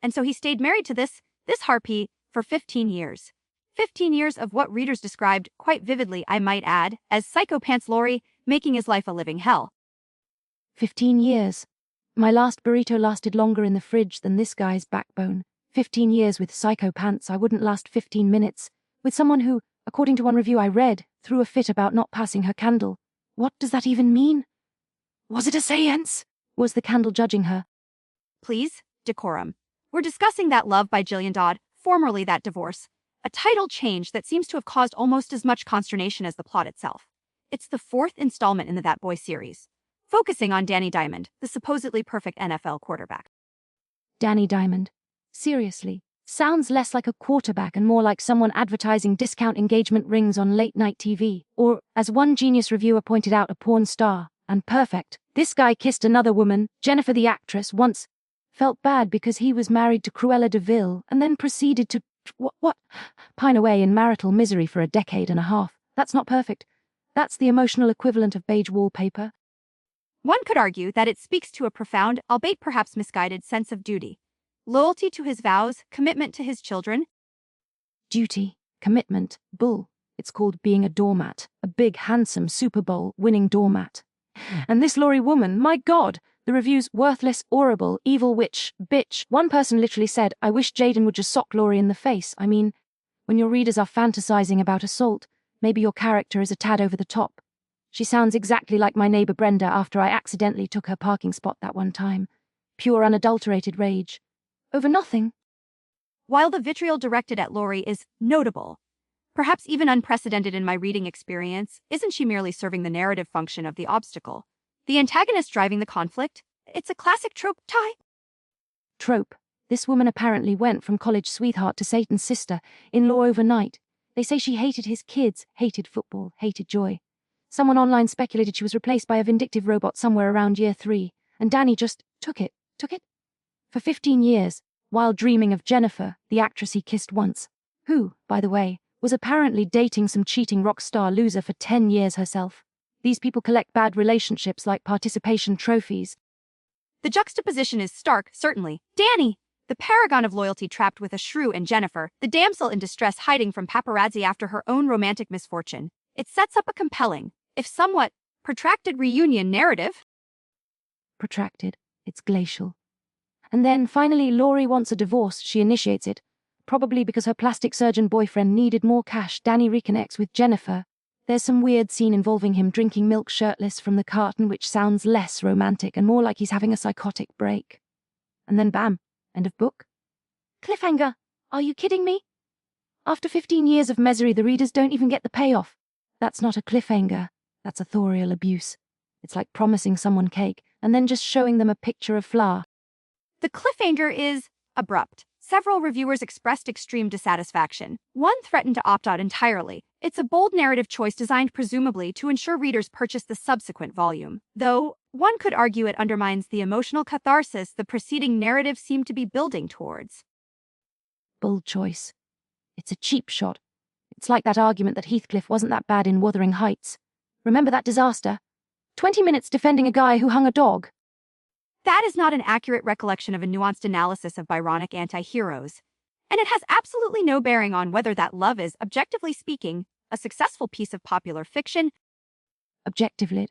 and so he stayed married to this harpy for 15 years. 15 years of what readers described, quite vividly I might add, as psychopants Laurie, making his life a living hell. 15 years. My last burrito lasted longer in the fridge than this guy's backbone. 15 years with psychopants. I wouldn't last 15 minutes. With someone who, according to one review I read, threw a fit about not passing her candle. What does that even mean? Was it a seance? Was the candle judging her? Please, decorum. We're discussing That Love by Jillian Dodd, formerly That Divorce. A title change that seems to have caused almost as much consternation as the plot itself. It's the 4th installment in the That Boy series, focusing on Danny Diamond, the supposedly perfect NFL quarterback. Danny Diamond. Seriously. Sounds less like a quarterback and more like someone advertising discount engagement rings on late-night TV. Or, as one genius reviewer pointed out, a porn star. And perfect. This guy kissed another woman, Jennifer the actress, once. Felt bad because he was married to Cruella de Vil and then proceeded to pine away in marital misery for a decade and a half. That's not perfect. That's the emotional equivalent of beige wallpaper. One could argue that it speaks to a profound, albeit perhaps misguided, sense of duty. Loyalty to his vows, commitment to his children. Duty, commitment, bull. It's called being a doormat. A big, handsome Super Bowl winning doormat. And this Laurie woman, my God! The reviews, worthless, horrible, evil witch, bitch. One person literally said, I wish Jaden would just sock Laurie in the face. I mean, when your readers are fantasizing about assault, maybe your character is a tad over the top. She sounds exactly like my neighbor Brenda after I accidentally took her parking spot that one time. Pure unadulterated rage. Over nothing. While the vitriol directed at Laurie is notable, perhaps even unprecedented in my reading experience, isn't she merely serving the narrative function of the obstacle? The antagonist driving the conflict? It's a classic trope, Ty. Trope. This woman apparently went from college sweetheart to Satan's sister-in-law overnight. They say she hated his kids, hated football, hated joy. Someone online speculated she was replaced by a vindictive robot somewhere around year 3, and Danny just took it. For 15 years, while dreaming of Jennifer, the actress he kissed once, who, by the way, was apparently dating some cheating rock star loser for 10 years herself. These people collect bad relationships like participation trophies. The juxtaposition is stark, certainly. Danny, the paragon of loyalty trapped with a shrew, and Jennifer, the damsel in distress hiding from paparazzi after her own romantic misfortune. It sets up a compelling, if somewhat protracted reunion narrative. Protracted. It's glacial. And then, finally, Laurie wants a divorce. She initiates it. Probably because her plastic surgeon boyfriend needed more cash. Danny reconnects with Jennifer. There's some weird scene involving him drinking milk shirtless from the carton, which sounds less romantic and more like he's having a psychotic break. And then bam, end of book. Cliffhanger. Are you kidding me? After 15 years of misery, the readers don't even get the payoff. That's not a cliffhanger. That's authorial abuse. It's like promising someone cake and then just showing them a picture of flour. The cliffhanger is abrupt. Several reviewers expressed extreme dissatisfaction. One threatened to opt out entirely. It's a bold narrative choice designed presumably to ensure readers purchase the subsequent volume. Though, one could argue it undermines the emotional catharsis the preceding narrative seemed to be building towards. Bold choice. It's a cheap shot. It's like that argument that Heathcliff wasn't that bad in Wuthering Heights. Remember that disaster? 20 minutes defending a guy who hung a dog. That is not an accurate recollection of a nuanced analysis of Byronic anti-heroes, and it has absolutely no bearing on whether That Love is, objectively speaking, a successful piece of popular fiction. Objective-lit.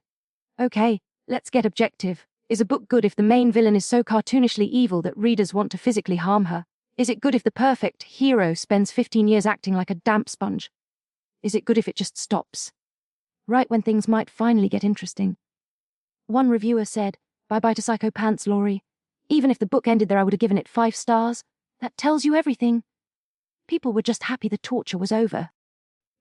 Okay, let's get objective. Is a book good if the main villain is so cartoonishly evil that readers want to physically harm her? Is it good if the perfect hero spends 15 years acting like a damp sponge? Is it good if it just stops? Right when things might finally get interesting. One reviewer said, "Bye-bye to psychopants, Laurie. Even if the book ended there, I would have given it 5 stars. That tells you everything." People were just happy the torture was over.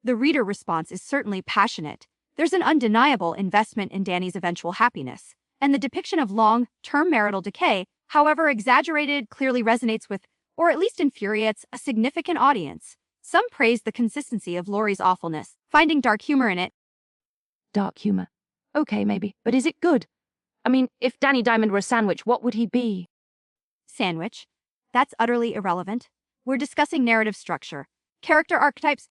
The reader response is certainly passionate. There's an undeniable investment in Danny's eventual happiness, and the depiction of long-term marital decay, however exaggerated, clearly resonates with, or at least infuriates, a significant audience. Some praise the consistency of Laurie's awfulness, finding dark humor in it. Dark humor. Okay, maybe, but is it good? I mean, if Danny Diamond were a sandwich, what would he be? Sandwich. That's utterly irrelevant. We're discussing narrative structure, character archetypes.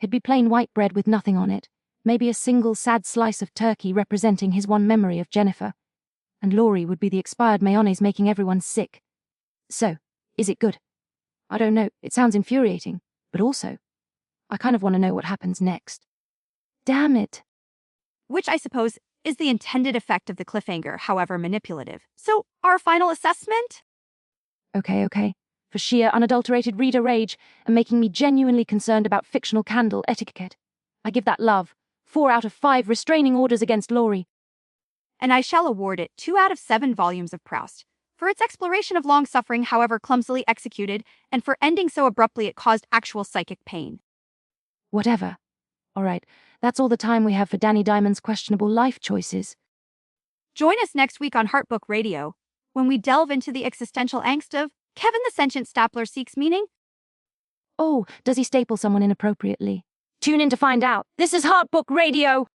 He'd be plain white bread with nothing on it. Maybe a single sad slice of turkey representing his one memory of Jennifer. And Laurie would be the expired mayonnaise making everyone sick. So, Is it good? I don't know, it sounds infuriating, but also, I kind of want to know what happens next. Damn it. Which I suppose is the intended effect of the cliffhanger, however manipulative. So, our final assessment? Okay. For sheer unadulterated reader rage and making me genuinely concerned about fictional candle etiquette, I give that love 4 out of 5 restraining orders against Laurie. And I shall award it 2 out of 7 volumes of Proust for its exploration of long suffering, however clumsily executed, and for ending so abruptly it caused actual psychic pain. Whatever. All right, that's all the time we have for Danny Diamond's questionable life choices. Join us next week on Heartbook Radio, when we delve into the existential angst of Kevin the Sentient Stapler Seeks Meaning. Oh, does he staple someone inappropriately? Tune in to find out. This is Heartbook Radio!